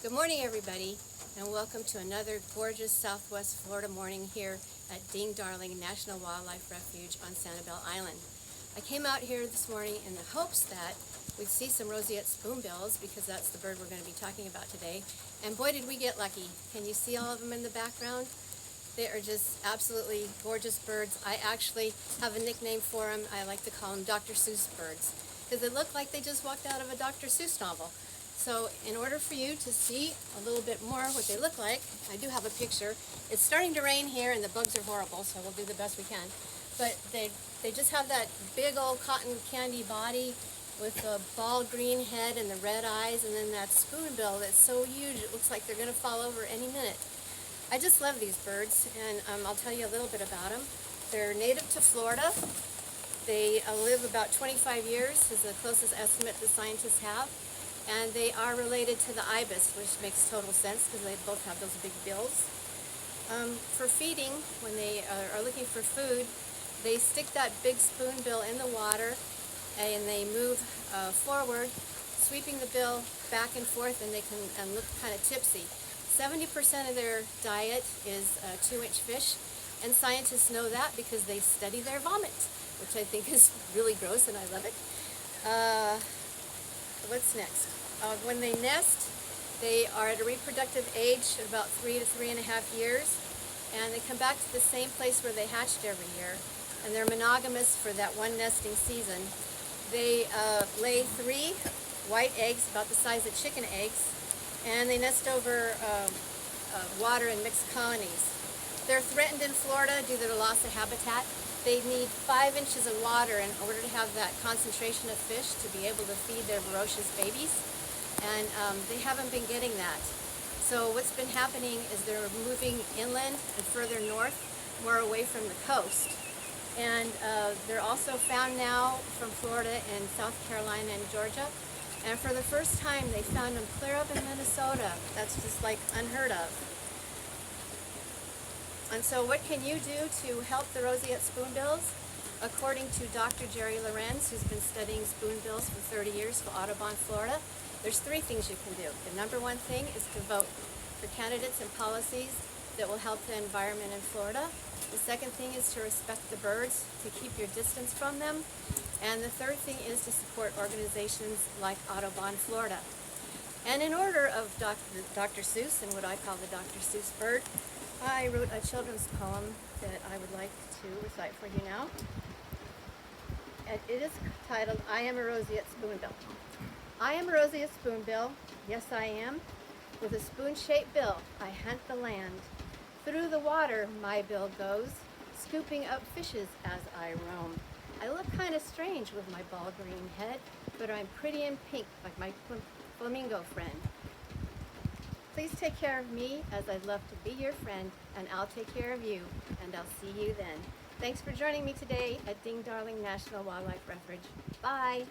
Good morning, everybody, and welcome to another gorgeous Southwest Florida morning here at Ding Darling National Wildlife Refuge on Sanibel Island. I came out here this morning in the hopes that we'd see some roseate spoonbills, because that's the bird we're going to be talking about today, and boy did we get lucky. Can you see all of them in the background? They are just absolutely gorgeous birds. I actually have a nickname for them. I like to call them Dr. Seuss birds, because they look like they just walked out of a Dr. Seuss novel. So in order for you to see a little bit more what they look like, I do have a picture. It's starting to rain here and the bugs are horrible, so we'll do the best we can. But they just have that big old cotton candy body with the ball green head and the red eyes, and then that spoonbill that's so huge it looks like they're going to fall over any minute. I just love these birds, and I'll tell you a little bit about them. They're native to Florida. They live about 25 years is the closest estimate the scientists have. And they are related to the ibis, which makes total sense because they both have those big bills. For feeding, when they are looking for food, they stick that big spoonbill in the water and they move forward, sweeping the bill back and forth, and they can look kind of tipsy. 70% of their diet is 2-inch fish, and scientists know that because they study their vomit, which I think is really gross, and I love it. What's next? When they nest, they are at a reproductive age of about 3 to 3.5 years, and they come back to the same place where they hatched every year, and they're monogamous for that one nesting season. They lay 3 white eggs about the size of chicken eggs, and they nest over water in mixed colonies. They're threatened in Florida due to the loss of habitat. They need 5 inches of water in order to have that concentration of fish to be able to feed their voracious babies, and they haven't been getting that. So what's been happening is they're moving inland and further north, more away from the coast. And they're also found now from Florida and South Carolina and Georgia. And for the first time, they found them clear up in Minnesota. That's just like unheard of. And so what can you do to help the roseate spoonbills? According to Dr. Jerry Lorenz, who's been studying spoonbills for 30 years for Audubon, Florida, there's 3 things you can do. The number 1 thing is to vote for candidates and policies that will help the environment in Florida. The second thing is to respect the birds, to keep your distance from them. And the third thing is to support organizations like Audubon, Florida. And in order of Dr. Seuss and what I call the Dr. Seuss bird, I wrote a children's poem that I would like to recite for you now. And it is titled, I Am a Roseate Spoonbill. I am a roseate spoonbill, yes I am. With a spoon-shaped bill, I hunt the land. Through the water my bill goes, scooping up fishes as I roam. I look kind of strange with my ball green head, but I'm pretty and pink like my flamingo friend. Please take care of me, as I'd love to be your friend, and I'll take care of you, and I'll see you then. Thanks for joining me today at Ding Darling National Wildlife Refuge. Bye!